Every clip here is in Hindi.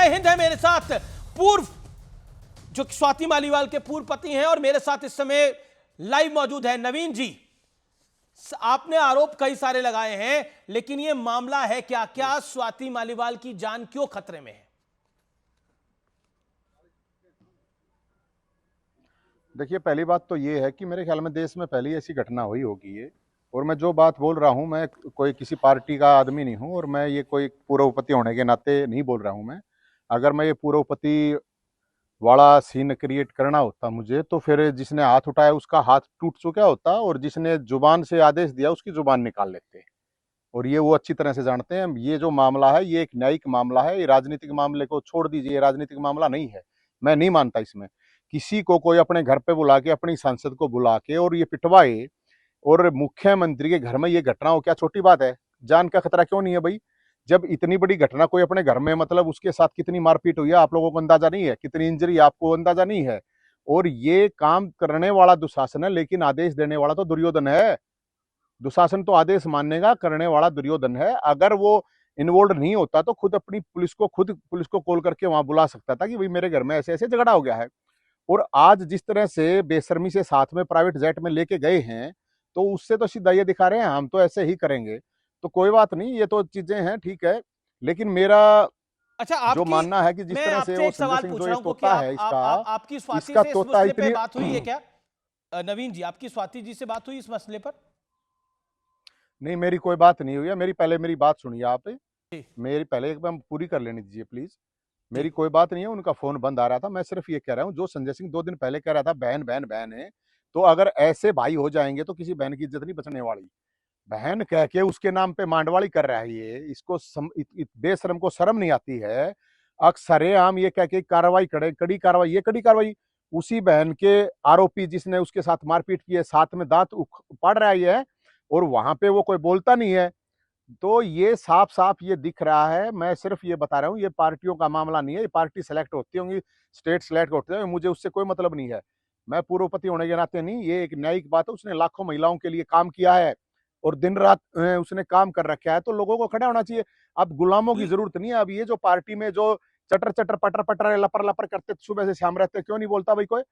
जय हिंद है मेरे साथ पूर्व जो स्वाति मालीवाल के पूर्व पति हैं और मेरे साथ इस समय लाइव मौजूद है नवीन जी। आपने आरोप कई सारे लगाए हैं, लेकिन यह मामला है क्या? क्या स्वाति मालीवाल की जान क्यों खतरे में है? देखिए, पहली बात तो ये है कि मेरे ख्याल में देश में पहली ऐसी घटना हुई होगी ये। और मैं जो बात बोल रहा हूँ, मैं कोई किसी पार्टी का आदमी नहीं हूँ और मैं ये कोई पूर्वपति होने के नाते नहीं बोल रहा हूँ। मैं अगर मैं ये पूर्वपति वाला सीन क्रिएट करना होता मुझे, तो फिर जिसने हाथ उठाया उसका हाथ टूट चुका होता और जिसने जुबान से आदेश दिया उसकी जुबान निकाल लेते। और ये वो अच्छी तरह से जानते हैं। ये जो मामला है ये एक न्यायिक मामला है। ये राजनीतिक मामले को छोड़ दीजिए, ये राजनीतिक मामला नहीं है। मैं नहीं मानता इसमें किसी को कोई अपने घर पे बुला के, अपनी सांसद को बुला के और ये पिटवाए और मुख्यमंत्री के घर में ये घटना हो, क्या छोटी बात है? जान का खतरा क्यों नहीं है भाई? जब इतनी बड़ी घटना कोई अपने घर में, मतलब उसके साथ कितनी मारपीट हुई है आप लोगों को अंदाजा नहीं है, कितनी इंजरी आपको अंदाजा नहीं है। और ये काम करने वाला दुशासन है, लेकिन आदेश देने वाला तो दुर्योधन है। दुशासन तो आदेश मानने का, करने वाला दुर्योधन है। अगर वो इन्वॉल्व नहीं होता तो खुद अपनी पुलिस को कॉल करके वहां बुला सकता था कि भाई मेरे घर में ऐसे ऐसे झगड़ा हो गया है। और आज जिस तरह से बेशर्मी से साथ में प्राइवेट जेट में लेके गए हैं, तो उससे तो सीधा ये दिखा रहे हैं हम तो ऐसे ही करेंगे। तो कोई बात नहीं, ये तो चीजें हैं, ठीक है। लेकिन मेरा अच्छा, जो मानना है कि जिस मैं तरह से आपसे वो एक संजय सवाल सिंह पूछ जो रहा ये हूं कि तोता है आपकी स्वाति इसका से इस तोता मसले पे इतनी बात हुई है क्या? नवीन जी, आपकी स्वाति जी से बात हुई इस मसले पर? नहीं, मेरी कोई बात नहीं हुई है। मेरी बात सुनिए आप। जी मेरी पहले एक बार पूरी कर लेनी दीजिए प्लीज। जी। मेरी कोई बात नहीं है, उनका फोन बंद आ रहा था। मैं सिर्फ ये कह रहा हूँ, जो संजय सिंह 2 दिन पहले कह रहा था बहन बहन बहन है, तो अगर ऐसे भाई हो जाएंगे तो किसी बहन की इज्जत नहीं बचने वाली। बहन कह के उसके नाम पे मांडवाड़ी कर रहा है ये। इसको बेशरम को शर्म नहीं आती है। अक्सरेआम ये कह के कार्रवाई करे, कड़ी कार्रवाई। ये कड़ी कार्रवाई उसी बहन के आरोपी जिसने उसके साथ मारपीट की है, साथ में दांत उखाड़ रहा है ये, और वहां पे वो कोई बोलता नहीं है। तो ये साफ साफ ये दिख रहा है। मैं सिर्फ ये बता रहा हूँ, ये पार्टियों का मामला नहीं है। ये पार्टी सेलेक्ट होती होंगी, स्टेट सेलेक्ट होते हैं, मुझे उससे कोई मतलब नहीं है। मैं पूर्वपति होने के नाते नहीं, ये एक न्यायिक बात है। उसने लाखों महिलाओं के लिए काम किया है और दिन रात उसने काम कर रखा है, तो लोगों को खड़ा होना चाहिए। अब गुलामों की जरूरत नहीं है। अब ये जो पार्टी में जो चटर चटर पटर पटर लपर लपर करते सुबह से शाम रहते, क्यों नहीं बोलता भाई कोई?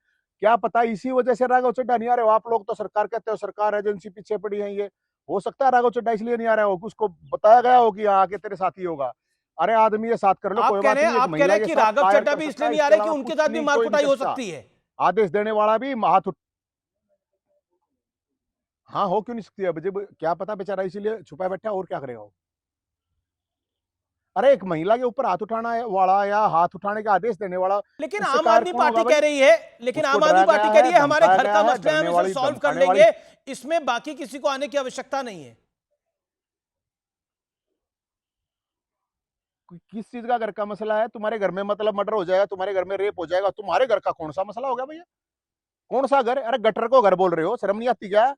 क्या पता इसी वजह से राघव चड्ढा नहीं आ रहे हो। आप लोग तो सरकार कहते हो, सरकार एजेंसी पीछे पड़ी है। ये हो सकता है राघव चड्ढा इसलिए नहीं आ रहा हो, उसको बताया गया हो कि यहाँ आके तेरे साथी होगा। अरे आदमी ये साथ कर लो, कोई बात नहीं। एक आप कह महिला रहे हैं के कि साथ राघव फायर चड्ढा कर भी सकता इसलिए है, नहीं आ इसके रहे कि अलावा उनके कुछ साथ भी नहीं, कोई नहीं मारकुटाई कर हो सकता। सकती है? आदेश देने वाला भी हाथ हाँ, हो क्यों नहीं सकती? अब जब क्या पता बेचारा इसीलिए छुपा बैठा, और क्या करेगा वो? अरे एक महिला के ऊपर हाथ उठाना वाला या हाथ उठाने का आदेश देने वाला, लेकिन उससे आम कायर आदमी कौन होगा पार्टी कह भाई? रही है, लेकिन उसको आम आदमी डराया पार्टी गया कह रही है, है हमारे धमकाया घर गया का है। मसला है, हम डरने इसे वाली, सॉल्व कर धमकाने वाली लेंगे, इसमें बाकी किसी को आने की आवश्यकता नहीं है। किस चीज का घर का मसला है? तुम्हारे घर में मतलब मर्डर हो जाएगा, तुम्हारे घर में रेप हो जाएगा, तुम्हारे घर का कौन सा मसला होगा भैया? कौन सा घर? अरे गटर को घर बोल रहे हो, शर्म नहीं आती क्या?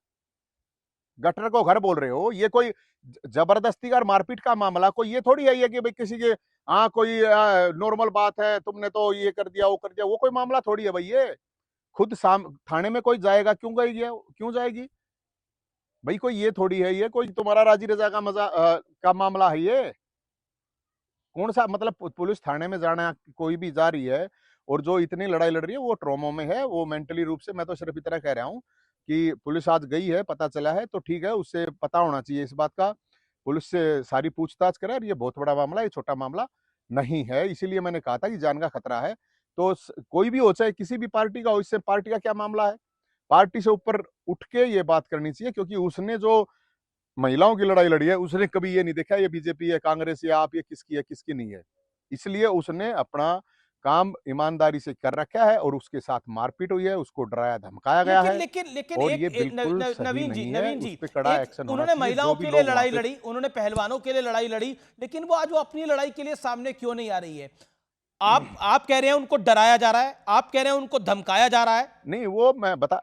गटर को घर बोल रहे हो? ये कोई जबरदस्ती का मारपीट का मामला कोई ये थोड़ी है कि भाई किसी के हाँ कोई नॉर्मल बात है, तुमने तो ये कर दिया वो कर दिया, वो कोई मामला थोड़ी है भाई। ये खुद थाने में कोई जाएगा, क्यों गई है, क्यों जाएगी भाई? कोई ये थोड़ी है, ये कोई तुम्हारा राजी रजा का का मामला है ये? कौन सा मतलब पुलिस थाने में जाना, कोई भी जा रही है और जो इतनी लड़ाई लड़ रही है वो ट्रॉमा में है, वो मेंटली रूप से। मैं तो सिर्फ इतना कह रहा हूँ कि पुलिस आज गई है, पता चला है तो ठीक है, उससे पता होना चाहिए इस बात का। पुलिस से सारी पूछताछ करे। और ये बहुत बड़ा मामला, ये छोटा मामला नहीं है। इसीलिए मैंने कहा था कि जान का खतरा है। तो कोई भी हो, चाहे किसी भी पार्टी का हो, इससे पार्टी का क्या मामला है? पार्टी से ऊपर उठ के ये बात करनी चाहिए, क्योंकि उसने जो महिलाओं की लड़ाई लड़ी है, उसने कभी ये नहीं देखा ये बीजेपी है, कांग्रेस या आप, ये किसकी है किसकी नहीं है। इसलिए उसने अपना काम ईमानदारी से कर रखा है और उसके साथ मारपीट हुई है, उसको डराया धमकाया गया लेकिन है। लेकिन लेकिन और एक, ये बिल्कुल सही नवीन जी, नहीं है, नवीन उस जी, पर कड़ा एक एक्शन होना उन्होंने चाहिए। महिलाओं जो भी के लिए लोग वहां लड़ाई पे लड़ी, उन्होंने पहलवानों के लिए लड़ाई लड़ी, लेकिन वो आज वो अपनी लड़ाई के लिए सामने क्यों नहीं आ रही है? आप कह रहे हैं उनको डराया जा रहा है, आप कह रहे हैं उनको धमकाया जा रहा है। नहीं, वो मैं बता,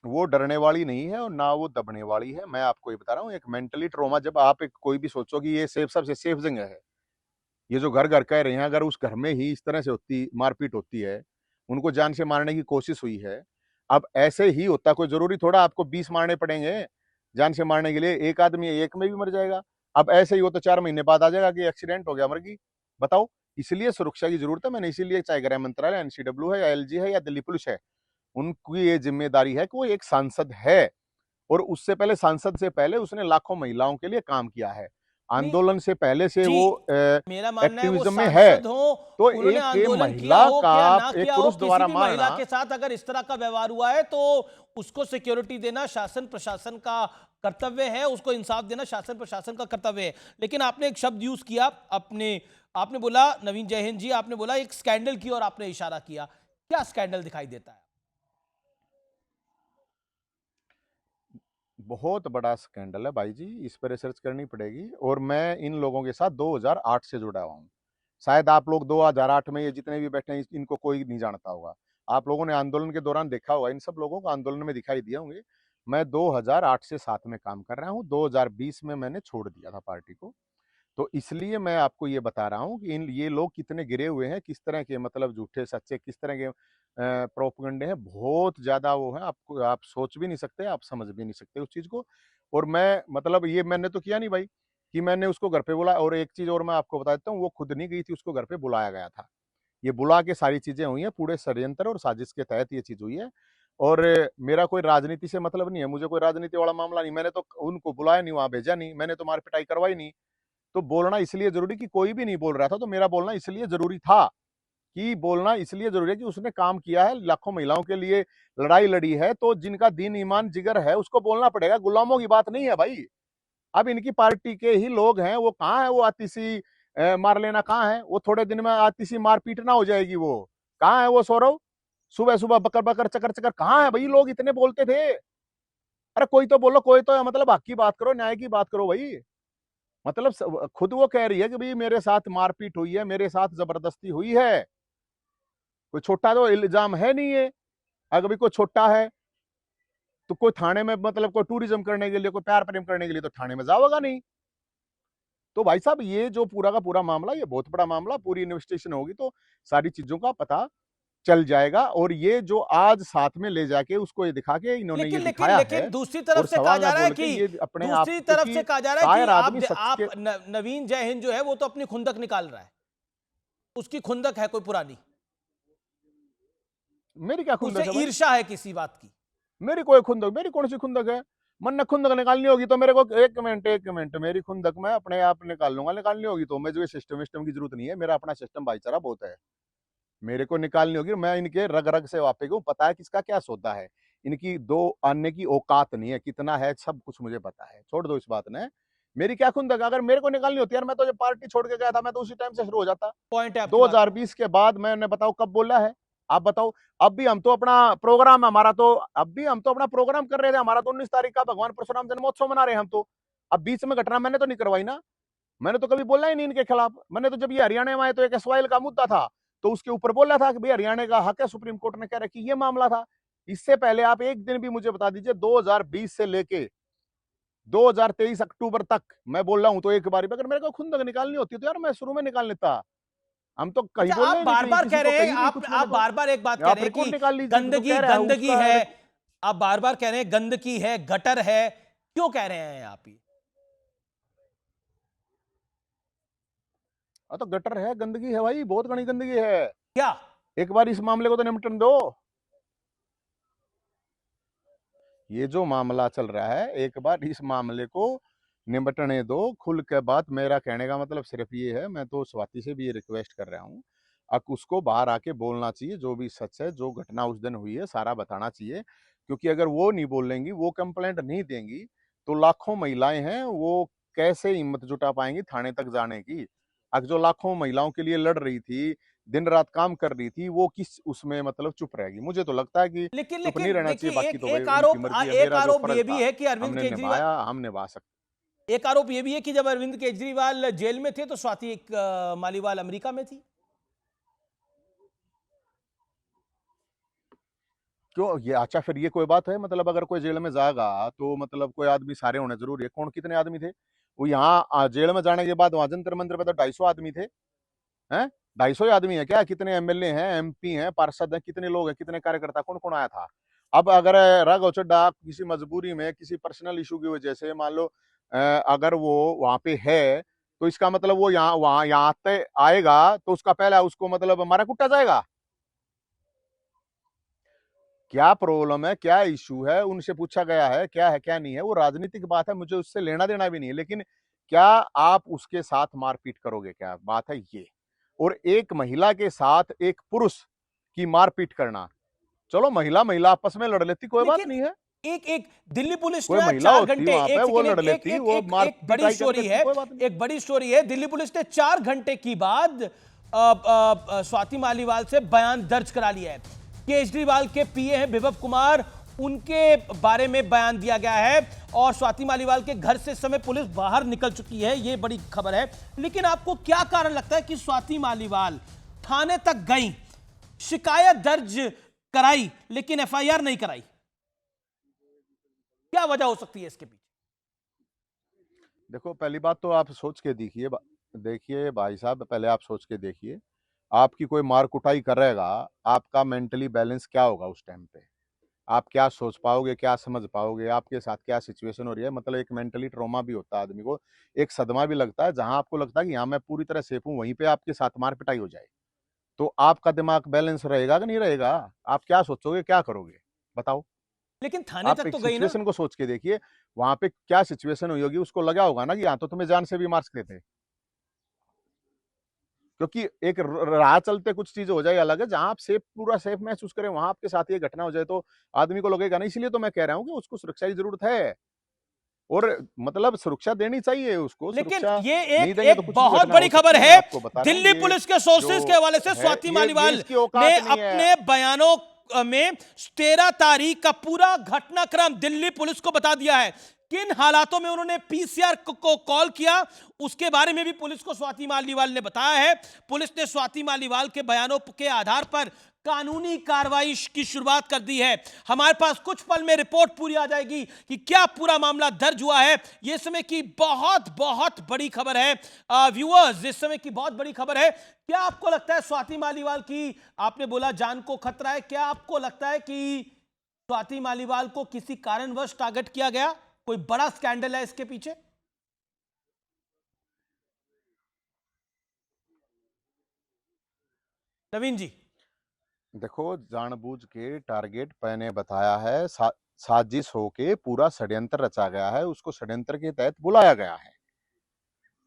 वो डरने वाली नहीं है और ना वो दबने वाली है। मैं आपको ये बता रहा हूँ, एक मेंटली ट्रॉमा, जब आप एक कोई भी सोचो कि ये सेफ, सबसे सेफ जगह है, ये जो घर घर कह रहे हैं, अगर उस घर में ही इस तरह से होती मारपीट होती है, उनको जान से मारने की कोशिश हुई है। अब ऐसे ही होता, कोई जरूरी थोड़ा आपको 20 मारने पड़ेंगे जान से मारने के लिए? एक आदमी एक में भी मर जाएगा। अब ऐसे ही वो तो 4 महीने बाद आ जाएगा कि एक्सीडेंट हो गया, मर गई। बताओ। इसलिए सुरक्षा की जरूरत है। मैंने इसीलिए चाहे गृह मंत्रालय, एनसीडब्ल्यू है या एलजी है या दिल्ली पुलिस है, उनकी ये जिम्मेदारी है कि वो एक सांसद है, और उससे पहले सांसद से पहले उसने लाखों महिलाओं के लिए काम किया है। नहीं आंदोलन से पहले से जी, वो मेरा मानना है वो एक्टिविज्म में है। सांसद हो, तो उन्होंने एक आंदोलन किया महिला हो का क्या ना एक किया हो, पुरुष किसी द्वारा भी महिला मारना, के साथ अगर इस तरह का व्यवहार हुआ है तो उसको सिक्योरिटी देना शासन प्रशासन का कर्तव्य है, उसको इंसाफ देना शासन प्रशासन का कर्तव्य है। लेकिन आपने एक शब्द यूज किया, अपने आपने बोला, नवीन जयहिंद जी, आपने बोला एक स्कैंडल की और आपने इशारा किया। क्या स्कैंडल दिखाई देता है? बहुत बड़ा स्कैंडल है भाई जी, इस पर रिसर्च करनी पड़ेगी। और मैं इन लोगों के साथ 2008 से जुड़ा हुआ हूँ। शायद आप लोग 2008 में ये जितने भी बैठे हैं इनको कोई नहीं जानता होगा। आप लोगों ने आंदोलन के दौरान देखा होगा, इन सब लोगों को आंदोलन में दिखाई दिए होंगे। मैं 2008 से साथ में काम कर रहा हूँ। 2020 में मैंने छोड़ दिया था पार्टी को। तो इसलिए मैं आपको ये बता रहा हूँ कि इन ये लोग कितने गिरे हुए हैं, किस तरह के मतलब झूठे सच्चे किस तरह के प्रोपगंडे हैं, बहुत ज्यादा वो है। आपको आप सोच भी नहीं सकते, आप समझ भी नहीं सकते उस चीज को। और मैं मतलब ये मैंने तो किया नहीं भाई कि मैंने उसको घर पे बुलाया। और एक चीज और मैं आपको बता देता हूँ, वो खुद नहीं गई थी, उसको घर पे बुलाया गया था। ये बुला के सारी चीजें हुई हैं, पूरे षड्यंत्र और साजिश के तहत ये चीज हुई है। और मेरा कोई राजनीति से मतलब नहीं है, मुझे कोई राजनीति वाला मामला नहीं। मैंने तो उनको बुलाया नहीं, वहां भेजा नहीं, मैंने तो मार पिटाई करवाई नहीं। तो बोलना इसलिए जरूरी कि कोई भी नहीं बोल रहा था, तो मेरा बोलना इसलिए जरूरी था कि बोलना इसलिए जरूरी है कि उसने काम किया है, लाखों महिलाओं के लिए लड़ाई लड़ी है। तो जिनका दीन ईमान जिगर है उसको बोलना पड़ेगा, गुलामों की बात नहीं है भाई। अब इनकी पार्टी के ही लोग हैं, वो कहाँ है वो आतिशी मार लेना, कहाँ है वो? थोड़े दिन में आतिशी मार पीट ना हो जाएगी वो। कहाँ है वो सौरव? सुबह सुबह बकर बकर चकर चकर कहाँ है भाई? लोग इतने बोलते थे। अरे कोई तो बोलो, कोई तो मतलब हक की बात करो, न्याय की बात करो भाई। मतलब खुद वो कह रही है कि भाई मेरे साथ मारपीट हुई है, मेरे साथ जबरदस्ती हुई है। कोई छोटा तो इल्जाम है नहीं है। अगर भी कोई छोटा है तो कोई थाने में मतलब कोई टूरिज्म करने के लिए, कोई प्यार प्रेम करने के लिए तो थाने में जाओगा नहीं। तो भाई साहब ये जो पूरा का पूरा मामला, ये बहुत बड़ा मामला, पूरी इन्वेस्टिगेशन होगी तो सारी चीजों का पता चल जाएगा। और ये जो आज साथ में ले जाके उसको ये दिखा के इन्होंने ये लेकिन लेकिन दिखाया है, लेकिन दूसरी तरफ और से कहा सवाल जा न रहा है बोल के कि ये अपने आप, दूसरी तरफ क्योंकि से कहा जा रहा है कि कायर आदमी सच के। नवीन जयहिंद जो है वो तो अपनी खुंदक निकाल रहा है, उसकी खुंदक है कोई पुरानी, मेरी क्या उसे खुंदक है भाई? ईर्ष्या है किसी बात की। मेरी कोई खुंदक, मेरी कौन सी खुंदक है? मन ने खुंदक निकालनी होगी तो मेरे को, एक मिनट मेरी खुंदक मैं अपने आप निकाल लूंगा। निकालनी होगी तो मैं, जो सिस्टम विस्टम की जरूरत नहीं है, मेरा अपना सिस्टम भाईचारा बहुत है। मेरे को निकालनी होगी, मैं इनके रग रग से वाकिफ हूँ, पता है किसका क्या सौदा है। इनकी दो आने की औकात नहीं है, कितना है सब कुछ मुझे पता है। छोड़ दो इस बात ने, मेरी क्या खुंदक? अगर मेरे को निकालनी होती यार, मैं तो जब पार्टी छोड़ के गया था मैं तो उसी टाइम से शुरू हो जाता। पॉइंट है आपकी बात। 2020 के बाद मैंने बताओ कब बोला है? आप बताओ। अब भी हम तो अपना प्रोग्राम हमारा तो अब भी हम तो अपना प्रोग्राम कर रहे थे, हमारा तो 19 तारीख का भगवान परशुराम जन्मोत्सव मना रहे हैं हम तो। अब बीच में घटना मैंने तो नहीं करवाई ना। मैंने तो कभी बोला ही नहीं इनके खिलाफ। मैंने तो जब ये हरियाणा में आए तो एक एसवाइल का मुद्दा था, तो उसके ऊपर बोला था कि भाई हरियाणा का हक है, सुप्रीम कोर्ट ने कह रखी, ये मामला था। इससे पहले आप एक दिन भी मुझे बता दीजिए, 2020 से लेके 2023 अक्टूबर तक मैं बोल रहा हूं, तो एक बार भी अगर मेरे को खुंदक निकालनी होती तो यार मैं शुरू में निकाल लेता। हम तो कहीं अच्छा, बोल आप रहे नहीं, बार कहीं बार किसी कह को रहे हैं, कहीं नहीं कुछ मैंने आप बार बार एक बात कह आप रहे हैं रिकॉर्ड कि निकाल लीजिए जो गंदगी कह रहा है गंदगी उसका। है। आप बार बार कह रहे हैं गंदगी है, गटर है, क्यों कह रहे हैं आप ये? तो गटर है, गंदगी है भाई, बहुत घनी गंदगी है। क्या? एक बार इस मामले को तो निपटन दो। ये जो मामला चल रहा है, एक बार इस मामले को निपटने दो खुल के। बात मेरा कहने का मतलब सिर्फ ये है, मैं तो स्वाति से भी ये रिक्वेस्ट कर रहा हूँ, अब उसको बाहर आके बोलना चाहिए, जो भी सच है, जो घटना उस दिन हुई है सारा बताना चाहिए। क्योंकि अगर वो नहीं बोलेंगी, वो कंप्लेंट नहीं देंगी, तो लाखों महिलाएं हैं, वो कैसे हिम्मत जुटा पाएंगी थाने तक जाने की? अब जो लाखों महिलाओं के लिए लड़ रही थी, दिन रात काम कर रही थी, वो किस उसमें मतलब चुप रहेगी? मुझे तो लगता है कि लेकिन चुप नहीं लेकिन रहना चाहिए। देखिए, बाकी एक तो भाई एक उनकी आरोप मर्जी है, एक मेरा जो आरोप फर्ज ये भी था है कि अरविंद हमने केजरीवाल, निभाया, हम निभा सकते। एक आरोप ये भी है कि जब अरविंद केजरीवाल जेल में थे तो स्वाति एक मालीवाल अमेरिका में थी। क्यों ये? अच्छा फिर ये कोई बात है? मतलब अगर कोई जेल में जाएगा तो मतलब कोई आदमी सारे होने जरूरी है? कौन कितने आदमी थे? वो यहाँ जेल में जाने के बाद वहां जंतर मंदिर पे तो 250 आदमी थे। हैं? 250 ही आदमी है क्या? कितने एमएलए हैं, एमपी हैं, पार्षद हैं, कितने लोग हैं, कितने कार्यकर्ता, कौन कौन आया था? अब अगर राघव चड्ढा किसी मजबूरी में, किसी पर्सनल इशू की वजह से मान लो अगर वो वहां पे है तो इसका मतलब वो यहाँ तक आएगा तो उसका पहला उसको मतलब मारा कुटा जाएगा। क्या प्रॉब्लम है, क्या इशू है, उनसे पूछा गया है क्या है क्या नहीं है, वो राजनीतिक बात है, मुझे उससे लेना देना भी नहीं है। लेकिन क्या आप उसके साथ मारपीट करोगे, क्या बात है ये। और एक महिला के साथ एक पुरुष की मारपीट करना, चलो महिला महिला आपस में लड़ लेती, कोई बात लेकिन नहीं है, एक एक दिल्ली पुलिस कोई ने आज महिला 4 होती घंटे, वहां पे एक वो सेकंड, लड़ एक एक लेती, एक वो एक, मार एक बड़ी पिटाई कर स्टोरी देती, है, कोई बात नहीं। एक बड़ी स्टोरी है। दिल्ली पुलिस ने 4 घंटे की बाद स्वाति मालीवाल से बयान दर्ज करा लिया है। केजरीवाल के पीए हैं विभव कुमार, उनके बारे में बयान दिया गया है और स्वाति मालीवाल के घर से इस समय पुलिस बाहर निकल चुकी है, यह बड़ी खबर है। लेकिन आपको क्या कारण लगता है कि स्वाति मालीवाल थाने तक गई, शिकायत दर्ज कराई, लेकिन एफआईआर नहीं कराई? क्या वजह हो सकती है इसके पीछे? देखो पहली बात तो आप सोच के देखिए, देखिए भाई साहब, पहले आप सोच के देखिए, आपकी कोई मार कुटाई करेगा, आपका मेंटली बैलेंस क्या होगा उस टाइम पे, आप क्या सोच पाओगे, क्या समझ पाओगे, आपके साथ क्या सिचुएशन हो रही है। मतलब एक मेंटली ट्रॉमा भी होता है आदमी को, एक सदमा भी लगता है, जहां आपको लगता है कि यहाँ मैं पूरी तरह सेफ हूँ, वहीं पे आपके साथ मार पिटाई हो जाए, तो आपका दिमाग बैलेंस रहेगा कि नहीं रहेगा? आप क्या सोचोगे, क्या करोगे, बताओ। लेकिन थाने आप तक एक तो गई ना। सिचुएशन को सोच के देखिए, वहां पे क्या सिचुएशन हुई होगी, उसको लगा होगा ना कि यहाँ तो तुम्हें जान से भी मार सकते थे। क्योंकि एक राह चलते कुछ चीजें हो जाए अलग है, जहां आप सेफ, पूरा सेफ महसूस करें, वहां आपके साथ ये घटना हो जाए तो आदमी को लगेगा ना। इसलिए तो मैं कह रहा हूं कि उसको सुरक्षा की जरूरत है, और मतलब सुरक्षा देनी चाहिए उसको, लेकिन सुरक्षा ये नहीं एक देंगे तो एक कुछ भी बहुत घटना बड़ी हो खबर सकती है। मैं है। आपको बता रहा हूँ दिल्ली ये पुलिस के सोर्सेज के जो हवाले से है स्वाति ये मालीवाल इसकी ने औकात नहीं है। अपने बयानों में 13 तारीख का पूरा घटनाक्रम दिल्ली पुलिस को बता दिया है। किन हालातों में उन्होंने पीसीआर को कॉल किया, उसके बारे में भी पुलिस को स्वाति मालीवाल ने बताया है। पुलिस ने स्वाति मालीवाल के बयानों के आधार पर कानूनी कार्रवाई की शुरुआत कर दी है। हमारे पास कुछ पल में रिपोर्ट पूरी आ जाएगी कि क्या पूरा मामला दर्ज हुआ है। यह समय की बहुत बहुत बड़ी खबर है व्यूअर्स, इस समय की बहुत बड़ी खबर है। क्या आपको लगता है स्वाति मालीवाल की, आपने बोला जान को खतरा है, क्या आपको लगता है कि स्वाति मालीवाल को किसी कारणवश टारगेट किया गया, कोई बड़ा स्कैंडल है इसके पीछे? नवीन जी। देखो जानबूझ के टारगेट मैंने बताया है, साजिश होके पूरा षड्यंत्र रचा गया है, उसको षड्यंत्र के तहत बुलाया गया है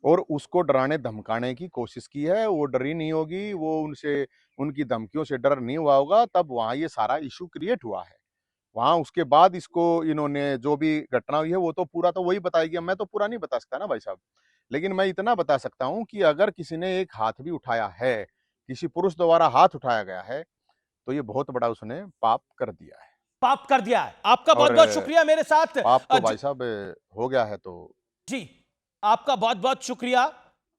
और उसको डराने धमकाने की कोशिश की है। वो डरी नहीं होगी, वो उनसे, उनकी धमकियों से डर नहीं हुआ होगा, तब वहां ये सारा इशू क्रिएट हुआ है। वहां उसके बाद इसको इन्होंने जो भी घटना हुई है वो तो पूरा तो वही बताएगी, मैं तो पूरा नहीं बता सकता ना भाई साहब। लेकिन मैं इतना बता सकता हूं कि अगर किसी ने एक हाथ भी उठाया है, किसी पुरुष द्वारा हाथ उठाया गया है, तो ये बहुत बड़ा उसने पाप कर दिया है। पाप कर दिया है। आपका बहुत और बहुत शुक्रिया मेरे साथ पाप तो भाई साहब हो गया है तो जी, आपका बहुत बहुत शुक्रिया।